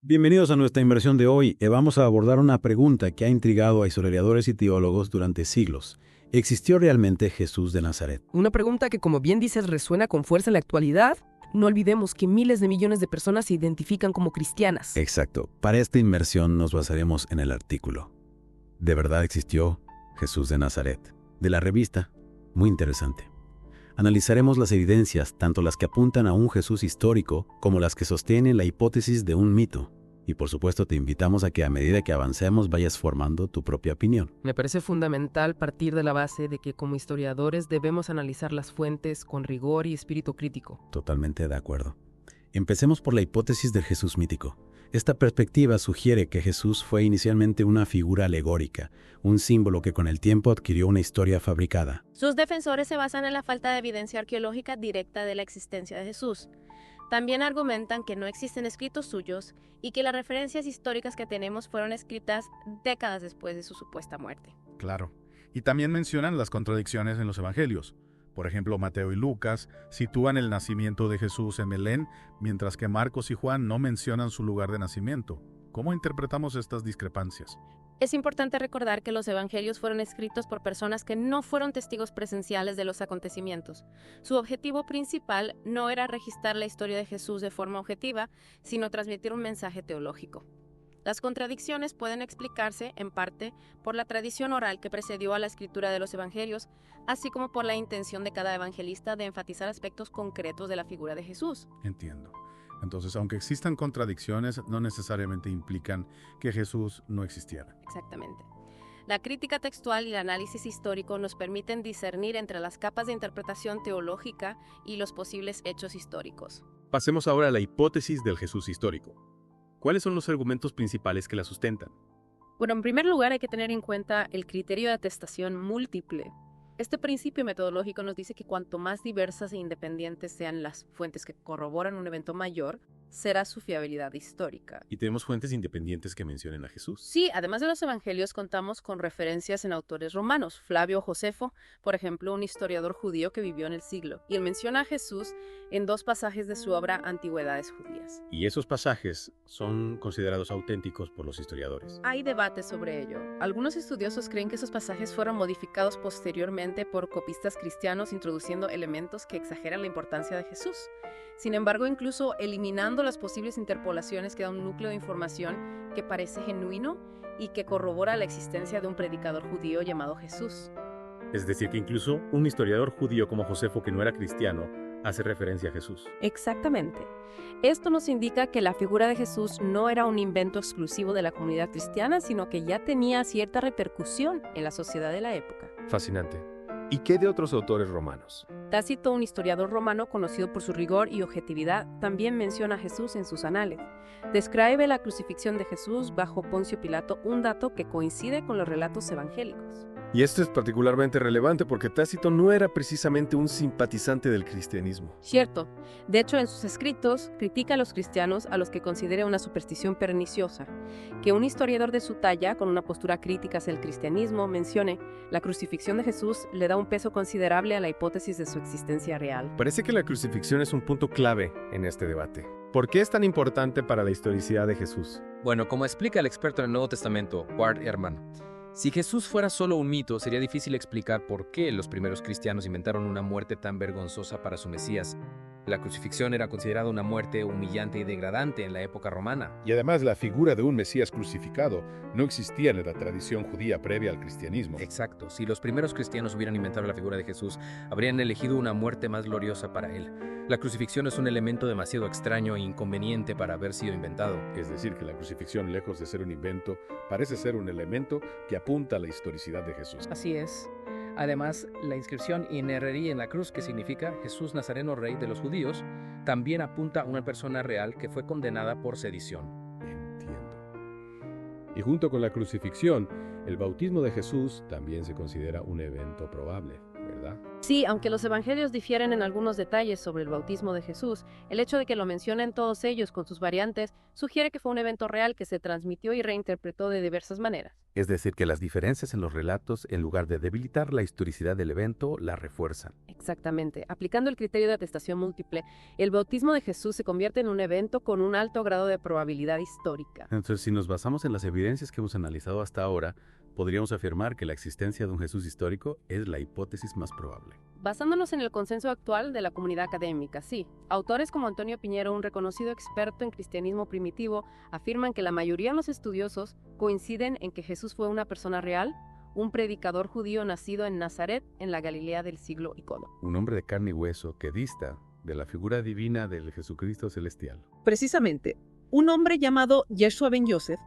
Bienvenidos a nuestra inversión de hoy. Vamos a abordar una pregunta que ha intrigado a historiadores y teólogos durante siglos. ¿Existió realmente Jesús de Nazaret? Una pregunta que, como bien dices, resuena con fuerza en la actualidad. No olvidemos que miles de millones de personas se identifican como cristianas. Exacto. Para esta inmersión nos basaremos en el artículo ¿De verdad existió Jesús de Nazaret?, de la revista. Muy interesante. Analizaremos las evidencias, tanto las que apuntan a un Jesús histórico como las que sostienen la hipótesis de un mito. Y por supuesto te invitamos a que a medida que avancemos vayas formando tu propia opinión. Me parece fundamental partir de la base de que como historiadores debemos analizar las fuentes con rigor y espíritu crítico. Totalmente de acuerdo. Empecemos por la hipótesis del Jesús mítico. Esta perspectiva sugiere que Jesús fue inicialmente una figura alegórica, un símbolo que con el tiempo adquirió una historia fabricada. Sus defensores se basan en la falta de evidencia arqueológica directa de la existencia de Jesús. También argumentan que no existen escritos suyos y que las referencias históricas que tenemos fueron escritas décadas después de su supuesta muerte. Claro. Y también mencionan las contradicciones en los evangelios. Por ejemplo, Mateo y Lucas sitúan el nacimiento de Jesús en Belén, mientras que Marcos y Juan no mencionan su lugar de nacimiento. ¿Cómo interpretamos estas discrepancias? Es importante recordar que los evangelios fueron escritos por personas que no fueron testigos presenciales de los acontecimientos. Su objetivo principal no era registrar la historia de Jesús de forma objetiva, sino transmitir un mensaje teológico. Las contradicciones pueden explicarse, en parte, por la tradición oral que precedió a la escritura de los evangelios, así como por la intención de cada evangelista de enfatizar aspectos concretos de la figura de Jesús. Entiendo. Entonces, aunque existan contradicciones, no necesariamente implican que Jesús no existiera. Exactamente. La crítica textual y el análisis histórico nos permiten discernir entre las capas de interpretación teológica y los posibles hechos históricos. Pasemos ahora a la hipótesis del Jesús histórico. ¿Cuáles son los argumentos principales que la sustentan? Bueno, en primer lugar hay que tener en cuenta el criterio de atestación múltiple. Este principio metodológico nos dice que cuanto más diversas e independientes sean las fuentes que corroboran un evento mayor, será su fiabilidad histórica. ¿Y tenemos fuentes independientes que mencionen a Jesús? Sí, además de los evangelios contamos con referencias en autores romanos. Flavio Josefo, por ejemplo, un historiador judío que vivió en el siglo, y él menciona a Jesús en 2 pasajes de su obra Antigüedades Judías. ¿Y esos pasajes son considerados auténticos por los historiadores? Hay debate sobre ello. Algunos estudiosos creen que esos pasajes fueron modificados posteriormente por copistas cristianos introduciendo elementos que exageran la importancia de Jesús. Sin embargo, incluso eliminando las posibles interpolaciones queda un núcleo de información que parece genuino y que corrobora la existencia de un predicador judío llamado Jesús. Es decir, que incluso un historiador judío como Josefo, que no era cristiano, hace referencia a Jesús. Exactamente. Esto nos indica que la figura de Jesús no era un invento exclusivo de la comunidad cristiana, sino que ya tenía cierta repercusión en la sociedad de la época. Fascinante. ¿Y qué de otros autores romanos? Tácito, un historiador romano conocido por su rigor y objetividad, también menciona a Jesús en sus anales. Describe la crucifixión de Jesús bajo Poncio Pilato, un dato que coincide con los relatos evangélicos. Y esto es particularmente relevante porque Tácito no era precisamente un simpatizante del cristianismo. Cierto. De hecho, en sus escritos critica a los cristianos a los que considera una superstición perniciosa. Que un historiador de su talla, con una postura crítica hacia el cristianismo, mencione la crucifixión de Jesús le da un peso considerable a la hipótesis de su existencia real. Parece que la crucifixión es un punto clave en este debate. ¿Por qué es tan importante para la historicidad de Jesús? Bueno, como explica el experto en el Nuevo Testamento, Ward Ehrman, si Jesús fuera solo un mito, sería difícil explicar por qué los primeros cristianos inventaron una muerte tan vergonzosa para su Mesías. La crucifixión era considerada una muerte humillante y degradante en la época romana. Y además la figura de un Mesías crucificado no existía en la tradición judía previa al cristianismo. Exacto. Si los primeros cristianos hubieran inventado la figura de Jesús, habrían elegido una muerte más gloriosa para él. La crucifixión es un elemento demasiado extraño e inconveniente para haber sido inventado. Es decir, que la crucifixión, lejos de ser un invento, parece ser un elemento que apunta a la historicidad de Jesús. Así es. Además, la inscripción in herrería en la cruz, que significa Jesús Nazareno Rey de los Judíos, también apunta a una persona real que fue condenada por sedición. Entiendo. Y junto con la crucifixión, el bautismo de Jesús también se considera un evento probable, ¿verdad? Sí, aunque los evangelios difieren en algunos detalles sobre el bautismo de Jesús, el hecho de que lo mencionen todos ellos con sus variantes sugiere que fue un evento real que se transmitió y reinterpretó de diversas maneras. Es decir, que las diferencias en los relatos, en lugar de debilitar la historicidad del evento, la refuerzan. Exactamente. Aplicando el criterio de atestación múltiple, el bautismo de Jesús se convierte en un evento con un alto grado de probabilidad histórica. Entonces, si nos basamos en las evidencias que hemos analizado hasta ahora, podríamos afirmar que la existencia de un Jesús histórico es la hipótesis más probable. Basándonos en el consenso actual de la comunidad académica, sí. Autores como Antonio Piñero, un reconocido experto en cristianismo primitivo, afirman que la mayoría de los estudiosos coinciden en que Jesús fue una persona real, un predicador judío nacido en Nazaret, en la Galilea del siglo IX. Un hombre de carne y hueso que dista de la figura divina del Jesucristo celestial. Precisamente, un hombre llamado Yeshua ben Yosef,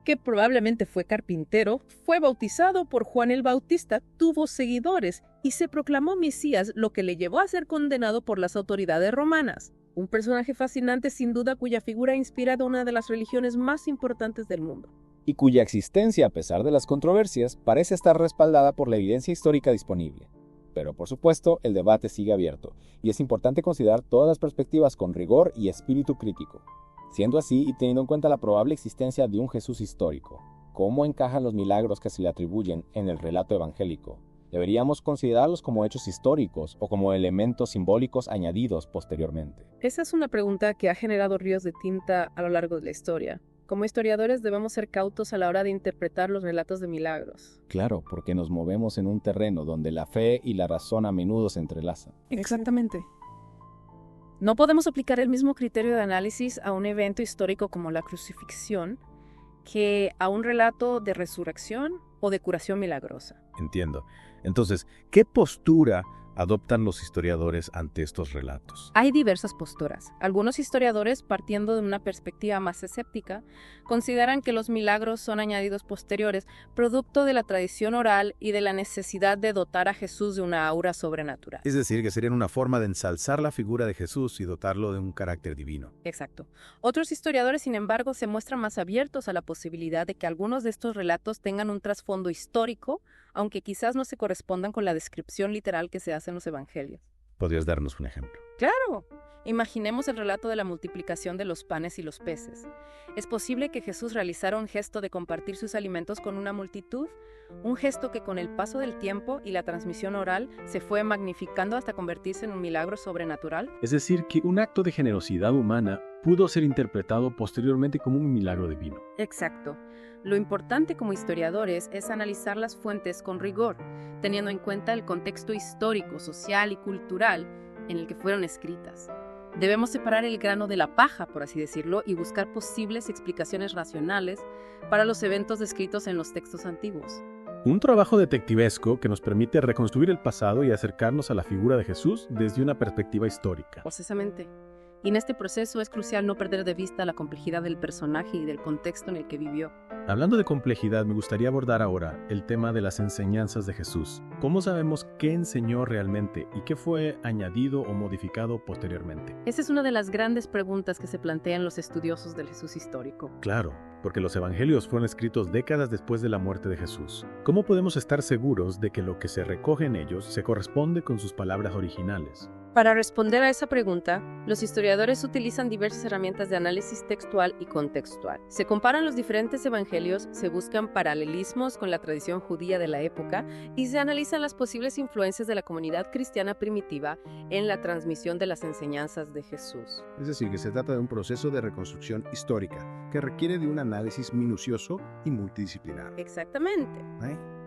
que probablemente fue carpintero, fue bautizado por Juan el Bautista, tuvo seguidores y se proclamó Mesías, lo que le llevó a ser condenado por las autoridades romanas. Un personaje fascinante sin duda cuya figura ha inspirado una de las religiones más importantes del mundo. Y cuya existencia, a pesar de las controversias, parece estar respaldada por la evidencia histórica disponible. Pero por supuesto, el debate sigue abierto, y es importante considerar todas las perspectivas con rigor y espíritu crítico. Siendo así, y teniendo en cuenta la probable existencia de un Jesús histórico, ¿cómo encajan los milagros que se le atribuyen en el relato evangélico? ¿Deberíamos considerarlos como hechos históricos o como elementos simbólicos añadidos posteriormente? Esa es una pregunta que ha generado ríos de tinta a lo largo de la historia. Como historiadores debemos ser cautos a la hora de interpretar los relatos de milagros. Claro, porque nos movemos en un terreno donde la fe y la razón a menudo se entrelazan. Exactamente. No podemos aplicar el mismo criterio de análisis a un evento histórico como la crucifixión que a un relato de resurrección o de curación milagrosa. Entiendo. Entonces, ¿qué postura adoptan los historiadores ante estos relatos? Hay diversas posturas. Algunos historiadores, partiendo de una perspectiva más escéptica, consideran que los milagros son añadidos posteriores, producto de la tradición oral y de la necesidad de dotar a Jesús de una aura sobrenatural. Es decir, que serían una forma de ensalzar la figura de Jesús y dotarlo de un carácter divino. Exacto. Otros historiadores, sin embargo, se muestran más abiertos a la posibilidad de que algunos de estos relatos tengan un trasfondo histórico, aunque quizás no se correspondan con la descripción literal que se hace en los evangelios. ¿Podrías darnos un ejemplo? ¡Claro! Imaginemos el relato de la multiplicación de los panes y los peces. ¿Es posible que Jesús realizara un gesto de compartir sus alimentos con una multitud? Un gesto que con el paso del tiempo y la transmisión oral se fue magnificando hasta convertirse en un milagro sobrenatural. Es decir, que un acto de generosidad humana pudo ser interpretado posteriormente como un milagro divino. Exacto. Lo importante como historiadores es analizar las fuentes con rigor, teniendo en cuenta el contexto histórico, social y cultural en el que fueron escritas. Debemos separar el grano de la paja, por así decirlo, y buscar posibles explicaciones racionales para los eventos descritos en los textos antiguos. Un trabajo detectivesco que nos permite reconstruir el pasado y acercarnos a la figura de Jesús desde una perspectiva histórica. Precisamente. Y en este proceso es crucial no perder de vista la complejidad del personaje y del contexto en el que vivió. Hablando de complejidad, me gustaría abordar ahora el tema de las enseñanzas de Jesús. ¿Cómo sabemos qué enseñó realmente y qué fue añadido o modificado posteriormente? Esa es una de las grandes preguntas que se plantean los estudiosos del Jesús histórico. Claro, porque los evangelios fueron escritos décadas después de la muerte de Jesús. ¿Cómo podemos estar seguros de que lo que se recoge en ellos se corresponde con sus palabras originales? Para responder a esa pregunta, los historiadores utilizan diversas herramientas de análisis textual y contextual. Se comparan los diferentes evangelios, se buscan paralelismos con la tradición judía de la época y se analizan las posibles influencias de la comunidad cristiana primitiva en la transmisión de las enseñanzas de Jesús. Es decir, que se trata de un proceso de reconstrucción histórica que requiere de un análisis minucioso y multidisciplinar. Exactamente.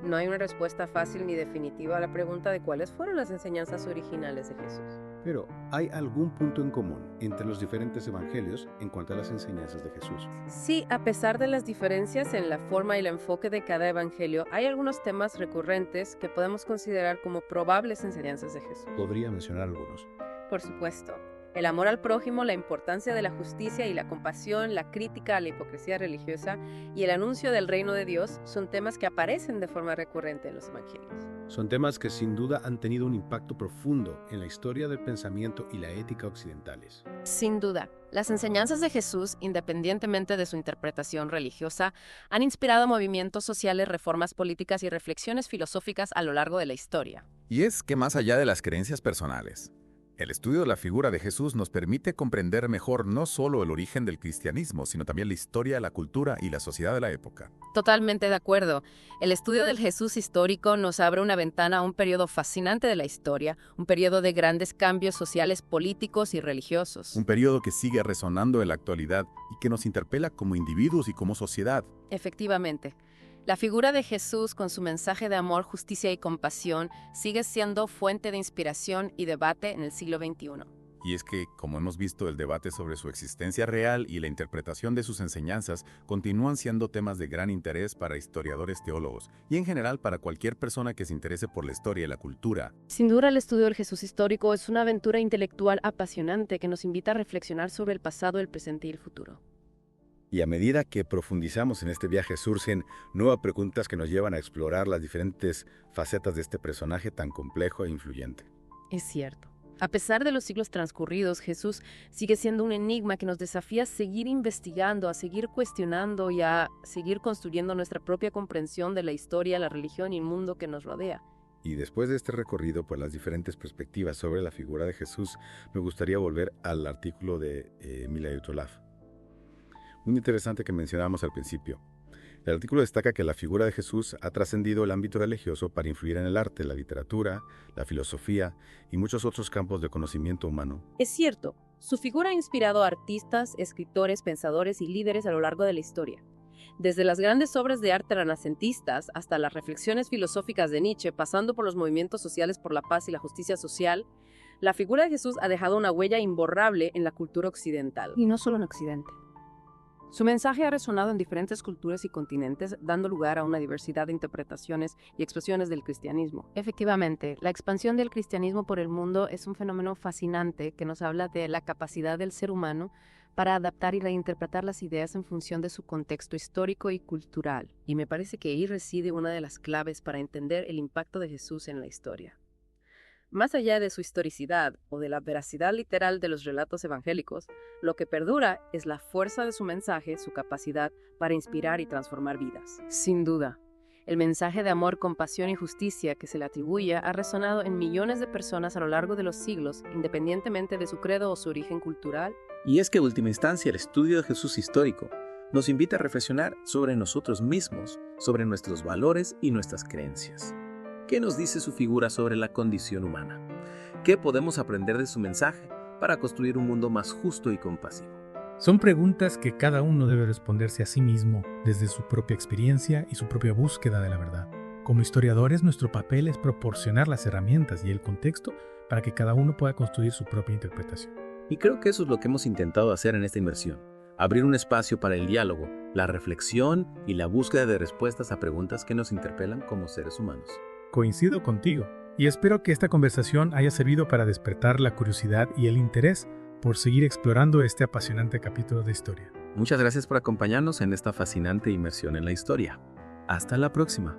No hay una respuesta fácil ni definitiva a la pregunta de cuáles fueron las enseñanzas originales de Jesús. Pero, ¿hay algún punto en común entre los diferentes evangelios en cuanto a las enseñanzas de Jesús? Sí, a pesar de las diferencias en la forma y el enfoque de cada evangelio, hay algunos temas recurrentes que podemos considerar como probables enseñanzas de Jesús. ¿Podría mencionar algunos? Por supuesto. El amor al prójimo, la importancia de la justicia y la compasión, la crítica a la hipocresía religiosa y el anuncio del reino de Dios son temas que aparecen de forma recurrente en los evangelios. Son temas que sin duda han tenido un impacto profundo en la historia del pensamiento y la ética occidentales. Sin duda, las enseñanzas de Jesús, independientemente de su interpretación religiosa, han inspirado movimientos sociales, reformas políticas y reflexiones filosóficas a lo largo de la historia. Y es que más allá de las creencias personales, El estudio de la figura de Jesús nos permite comprender mejor no solo el origen del cristianismo, sino también la historia, la cultura y la sociedad de la época. Totalmente de acuerdo. El estudio del Jesús histórico nos abre una ventana a un periodo fascinante de la historia, un periodo de grandes cambios sociales, políticos y religiosos. Un periodo que sigue resonando en la actualidad y que nos interpela como individuos y como sociedad. Efectivamente. La figura de Jesús, con su mensaje de amor, justicia y compasión, sigue siendo fuente de inspiración y debate en el siglo XXI. Y es que, como hemos visto, el debate sobre su existencia real y la interpretación de sus enseñanzas continúan siendo temas de gran interés para historiadores teólogos y en general para cualquier persona que se interese por la historia y la cultura. Sin duda, el estudio del Jesús histórico es una aventura intelectual apasionante que nos invita a reflexionar sobre el pasado, el presente y el futuro. Y a medida que profundizamos en este viaje surgen nuevas preguntas que nos llevan a explorar las diferentes facetas de este personaje tan complejo e influyente. Es cierto. A pesar de los siglos transcurridos, Jesús sigue siendo un enigma que nos desafía a seguir investigando, a seguir cuestionando y a seguir construyendo nuestra propia comprensión de la historia, la religión y el mundo que nos rodea. Y después de este recorrido por las diferentes perspectivas sobre la figura de Jesús, me gustaría volver al artículo de Emilia Yutolaf. Muy interesante que mencionábamos al principio. El artículo destaca que la figura de Jesús ha trascendido el ámbito religioso para influir en el arte, la literatura, la filosofía y muchos otros campos de conocimiento humano. Es cierto, su figura ha inspirado a artistas, escritores, pensadores y líderes a lo largo de la historia. Desde las grandes obras de arte renacentistas hasta las reflexiones filosóficas de Nietzsche, pasando por los movimientos sociales por la paz y la justicia social, la figura de Jesús ha dejado una huella imborrable en la cultura occidental. Y no solo en Occidente. Su mensaje ha resonado en diferentes culturas y continentes, dando lugar a una diversidad de interpretaciones y expresiones del cristianismo. Efectivamente, la expansión del cristianismo por el mundo es un fenómeno fascinante que nos habla de la capacidad del ser humano para adaptar y reinterpretar las ideas en función de su contexto histórico y cultural. Y me parece que ahí reside una de las claves para entender el impacto de Jesús en la historia. Más allá de su historicidad o de la veracidad literal de los relatos evangélicos, lo que perdura es la fuerza de su mensaje, su capacidad para inspirar y transformar vidas. Sin duda, el mensaje de amor, compasión y justicia que se le atribuye ha resonado en millones de personas a lo largo de los siglos, independientemente de su credo o su origen cultural. Y es que, en última instancia, el estudio de Jesús histórico nos invita a reflexionar sobre nosotros mismos, sobre nuestros valores y nuestras creencias. ¿Qué nos dice su figura sobre la condición humana? ¿Qué podemos aprender de su mensaje para construir un mundo más justo y compasivo? Son preguntas que cada uno debe responderse a sí mismo desde su propia experiencia y su propia búsqueda de la verdad. Como historiadores, nuestro papel es proporcionar las herramientas y el contexto para que cada uno pueda construir su propia interpretación. Y creo que eso es lo que hemos intentado hacer en esta inmersión. Abrir un espacio para el diálogo, la reflexión y la búsqueda de respuestas a preguntas que nos interpelan como seres humanos. Coincido contigo y espero que esta conversación haya servido para despertar la curiosidad y el interés por seguir explorando este apasionante capítulo de historia. Muchas gracias por acompañarnos en esta fascinante inmersión en la historia. Hasta la próxima.